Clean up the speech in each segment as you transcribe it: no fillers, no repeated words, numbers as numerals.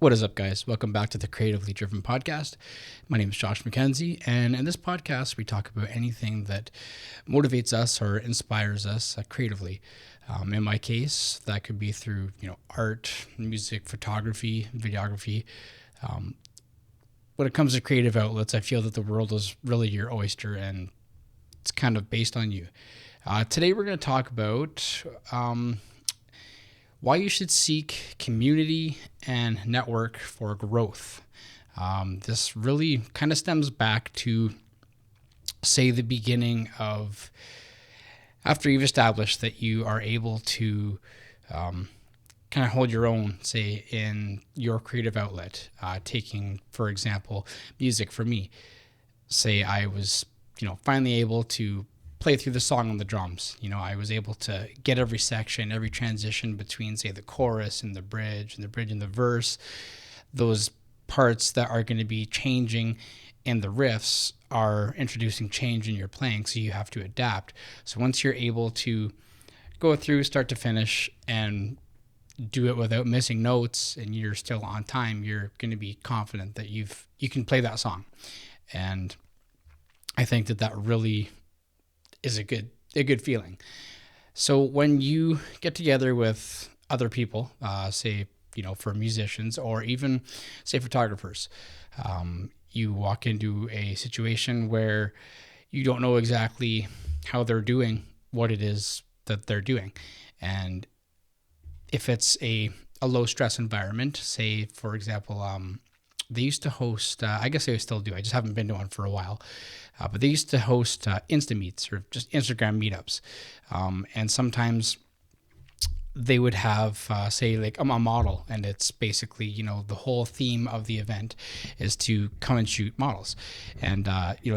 What is up, guys? Welcome back to the Creatively Driven Podcast. My name is Josh McKenzie, and in this podcast, we talk about anything that motivates us or inspires us creatively. In my case, that could be through art, music, photography, videography. When it comes to creative outlets, I feel that the world is really your oyster, and it's kind of based on you. Today, we're going to talk about why you should seek community and network for growth. This really kind of stems back to, say, the beginning of after you've established that you are able to kind of hold your own, say, in your creative outlet. Taking, for example, music for me. Say I was, finally able to play through the song on the drums. I was able to get every section, every transition between, say, the chorus and the bridge and the verse. Those parts that are going to be changing and the riffs are introducing change in your playing, so you have to adapt. So once you're able to go through start to finish and do it without missing notes and you're still on time, you're going to be confident that you can play that song. And I think that really is a good feeling. So when you get together with other people, say, for musicians or even, say, photographers, you walk into a situation where you don't know exactly how they're doing what it is that they're doing. And if it's a low stress environment, say, for example, they used to host, I guess they still do, I just haven't been to one for a while, but they used to host Insta Meets or just Instagram meetups. And sometimes they would have, say, like I'm a model, and it's basically, the whole theme of the event is to come and shoot models and,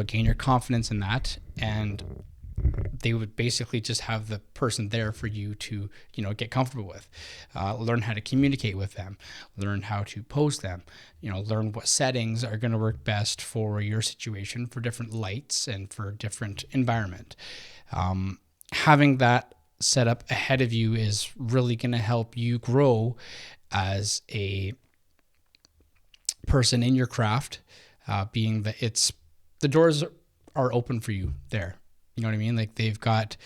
gain your confidence in that. And they would basically just have the person there for you to, get comfortable with, learn how to communicate with them, learn how to pose them, learn what settings are going to work best for your situation, for different lights and for different environment. Having that set up ahead of you is really going to help you grow as a person in your craft, being that the doors are open for you there. You know what I mean? Like they've got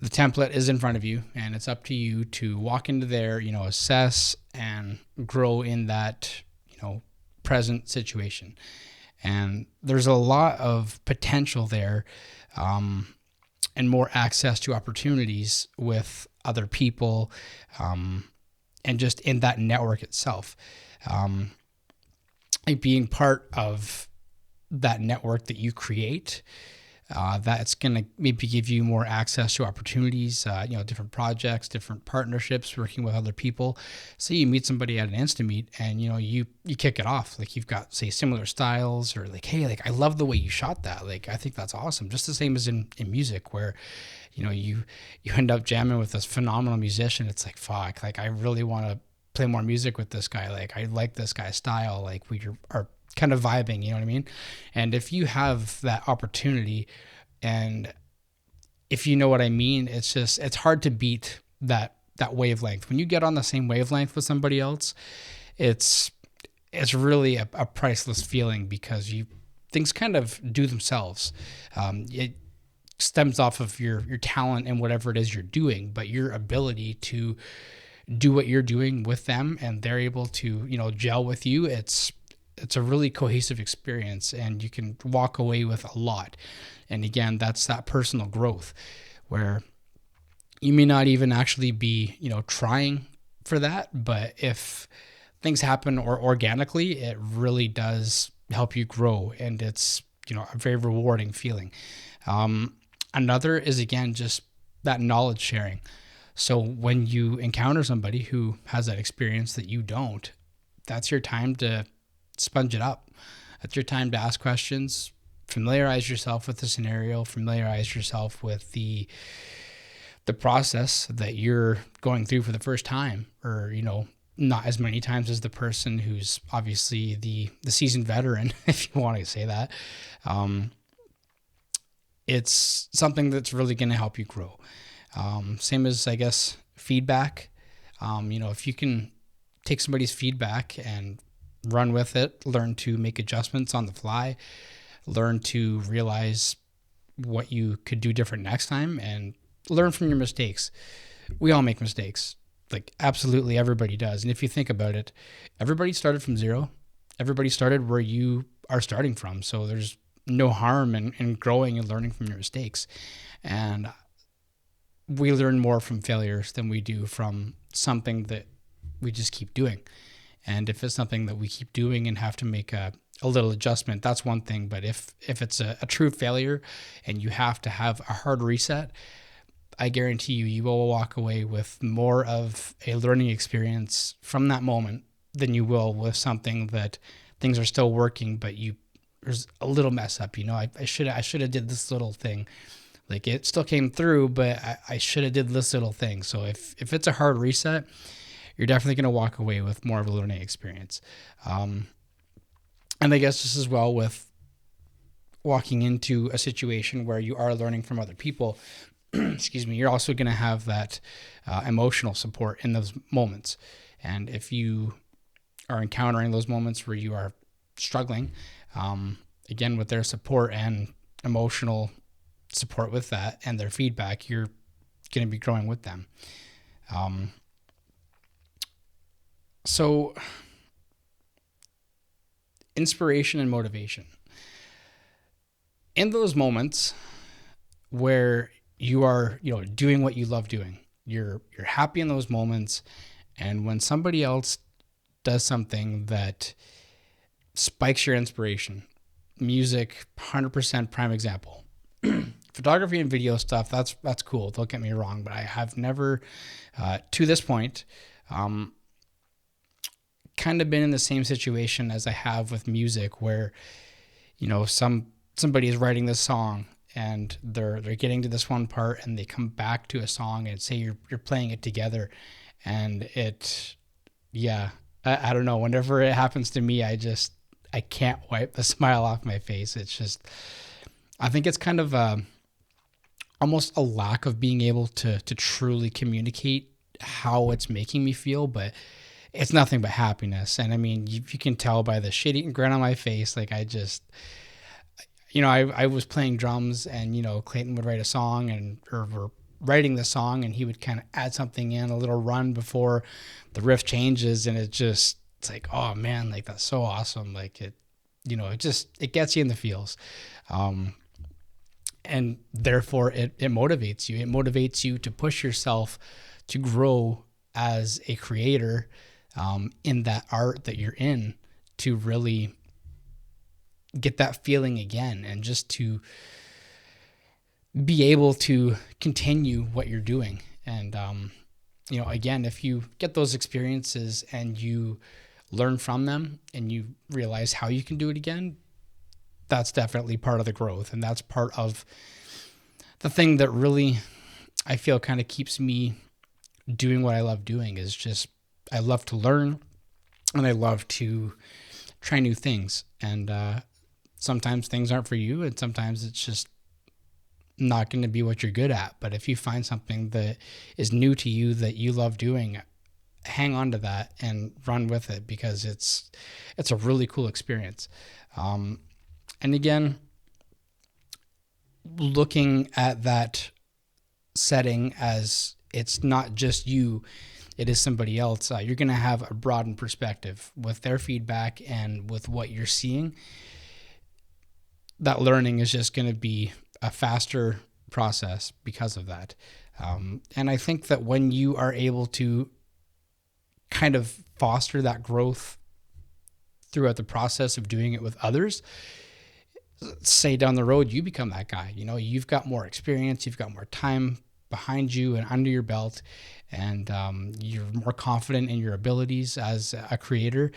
the template is in front of you, and it's up to you to walk into there, assess and grow in that, present situation. And there's a lot of potential there, and more access to opportunities with other people, and just in that network itself. Like being part of that network that you create, that's going to maybe give you more access to opportunities, different projects, different partnerships, working with other people. So you meet somebody at an Insta Meet and, you kick it off. Like you've got, say, similar styles, or like, hey, like I love the way you shot that. Like, I think that's awesome. Just the same as in music where, you end up jamming with this phenomenal musician. It's like, fuck, like I really want to play more music with this guy. Like I like this guy's style. Like we are kind of vibing, you know what I mean? And if you have that opportunity, and if you know what I mean, it's hard to beat that wavelength. When you get on the same wavelength with somebody else, it's really a priceless feeling, because things kind of do themselves. It stems off of your talent and whatever it is you're doing, but your ability to do what you're doing with them and they're able to, gel with you. It's a really cohesive experience, and you can walk away with a lot. And again, that's that personal growth where you may not even actually be, trying for that, but if things happen or organically, it really does help you grow, and it's, a very rewarding feeling. Another is, again, just that knowledge sharing. So when you encounter somebody who has that experience that you don't, that's your time to sponge it up. That's your time to ask questions, familiarize yourself with the scenario, familiarize yourself with the process that you're going through for the first time, or, not as many times as the person who's obviously the seasoned veteran, if you want to say that. It's something that's really going to help you grow. Same as, I guess, feedback. If you can take somebody's feedback and run with it, learn to make adjustments on the fly, learn to realize what you could do different next time, and learn from your mistakes. We all make mistakes. Like, absolutely everybody does. And if you think about it, everybody started from zero. Everybody started where you are starting from. So there's no harm in growing and learning from your mistakes. And we learn more from failures than we do from something that we just keep doing. And if it's something that we keep doing and have to make a little adjustment, that's one thing. But if it's a true failure and you have to have a hard reset, I guarantee you will walk away with more of a learning experience from that moment than you will with something that things are still working, but there's a little mess up. I should have did this little thing. Like, it still came through, but I should have did this little thing. So if it's a hard reset, you're definitely going to walk away with more of a learning experience. And I guess just as well with walking into a situation where you are learning from other people, excuse me, you're also going to have that emotional support in those moments. And if you are encountering those moments where you are struggling, again, with their support and emotional support with that and their feedback, you're going to be growing with them. So inspiration and motivation. In those moments where you are, doing what you love doing, you're happy in those moments. And when somebody else does something that spikes your inspiration, music, 100% prime example. Photography and video stuff, that's cool. Don't get me wrong, but I have never, to this point, kind of been in the same situation as I have with music, where, somebody is writing this song and they're getting to this one part and they come back to a song and say you're playing it together, and I don't know. Whenever it happens to me, I can't wipe the smile off my face. It's just, I think it's kind of almost a lack of being able to truly communicate how it's making me feel, but it's nothing but happiness. And I mean, you can tell by the shit-eating grin on my face. Like, I was playing drums, and, Clayton would write a song or we're writing the song, and he would kind of add something in, a little run before the riff changes. And it's like, oh man, like, that's so awesome. Like, it gets you in the feels. And therefore it motivates you. It motivates you to push yourself to grow as a creator, in that art that you're in, to really get that feeling again, and just to be able to continue what you're doing. And, again, if you get those experiences and you learn from them and you realize how you can do it again, that's definitely part of the growth. And that's part of the thing that really, I feel, kind of keeps me doing what I love doing, is just, I love to learn and I love to try new things. And sometimes things aren't for you, and sometimes it's just not going to be what you're good at. But if you find something that is new to you that you love doing, hang on to that and run with it, because it's a really cool experience. And again, looking at that setting as it's not just you, it is somebody else, you're going to have a broadened perspective with their feedback and with what you're seeing. That learning is just going to be a faster process because of that. And I think that when you are able to kind of foster that growth throughout the process of doing it with others, say down the road, you become that guy. You've got more experience, you've got more time behind you and under your belt, and you're more confident in your abilities as a creator.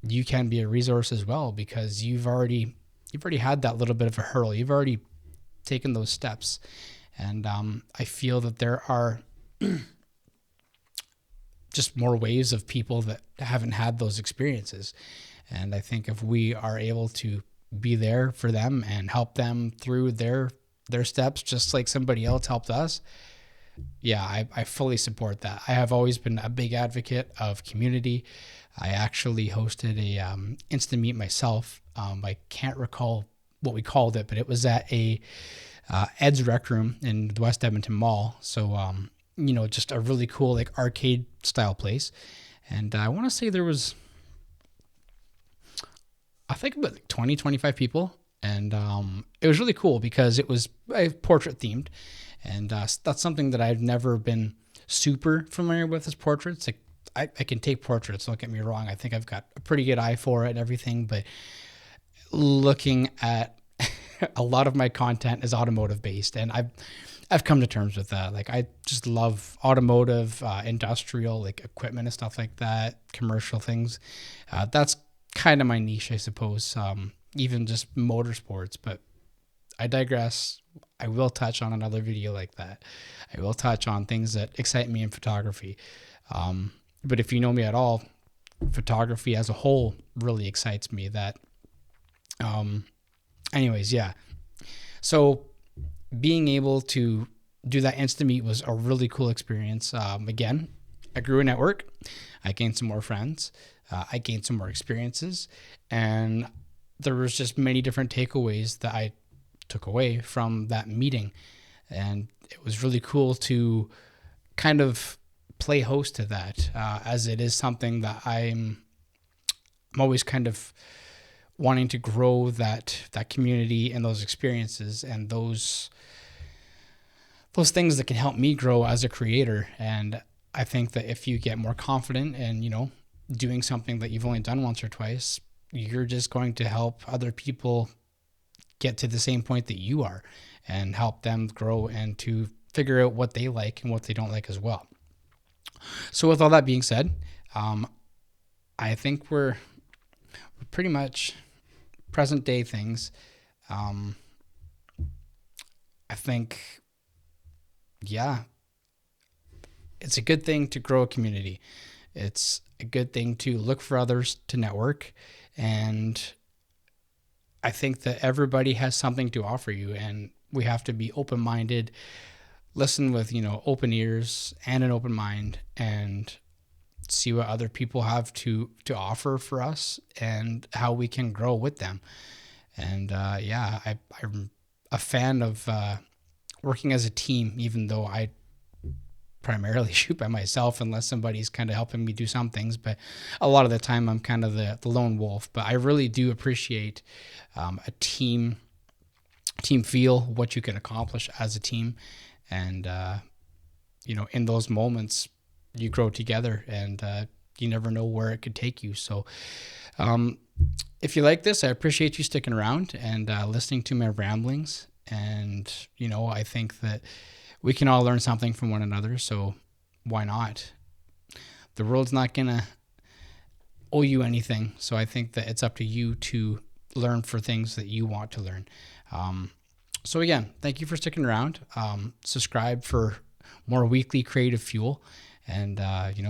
You can be a resource as well, because you've already had that little bit of a hurdle. You've already taken those steps. And I feel that there are just more waves of people that haven't had those experiences. And I think if we are able to be there for them and help them through their steps, just like somebody else helped us, yeah, I fully support that. I have always been a big advocate of community. I actually hosted a Insta Meet myself. I can't recall what we called it, but it was at a Ed's Rec Room in the West Edmonton Mall. So, just a really cool like arcade style place. And I want to say there was, I think about like 20, 25 people. And it was really cool because it was portrait themed. And that's something that I've never been super familiar with as portraits. Like I can take portraits, don't get me wrong. I think I've got a pretty good eye for it and everything. But looking at a lot of my content is automotive based. And I've come to terms with that. Like I just love automotive, industrial, like equipment and stuff like that, commercial things. That's kind of my niche, I suppose. Even just motorsports, but I digress. I will touch on another video like that. I will touch on things that excite me in photography. But if you know me at all, photography as a whole really excites me. Anyways, yeah. So being able to do that Insta Meet was a really cool experience. Again, I grew a network. I gained some more friends. I gained some more experiences. And there was just many different takeaways that I took away from that meeting. And it was really cool to kind of play host to that, as it is something that I'm always kind of wanting to grow that community and those experiences and those things that can help me grow as a creator. And I think that if you get more confident and, doing something that you've only done once or twice, you're just going to help other people get to the same point that you are and help them grow and to figure out what they like and what they don't like as well. So with all that being said, I think we're pretty much present day things. I think, yeah, it's a good thing to grow a community. It's a good thing to look for others to network. And I think that everybody has something to offer you, and we have to be open-minded, listen with, open ears and an open mind, and see what other people have to offer for us and how we can grow with them. And I'm a fan of working as a team, even though I primarily shoot by myself unless somebody's kind of helping me do some things. But a lot of the time I'm kind of the lone wolf. But I really do appreciate a team feel, what you can accomplish as a team. And, in those moments you grow together, and you never know where it could take you. So if you like this, I appreciate you sticking around and listening to my ramblings. And, I think that we can all learn something from one another. So why not? The world's not going to owe you anything. So I think that it's up to you to learn for things that you want to learn. So again, thank you for sticking around. Subscribe for more weekly creative fuel, and,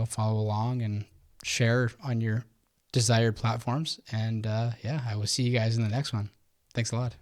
follow along and share on your desired platforms. And I will see you guys in the next one. Thanks a lot.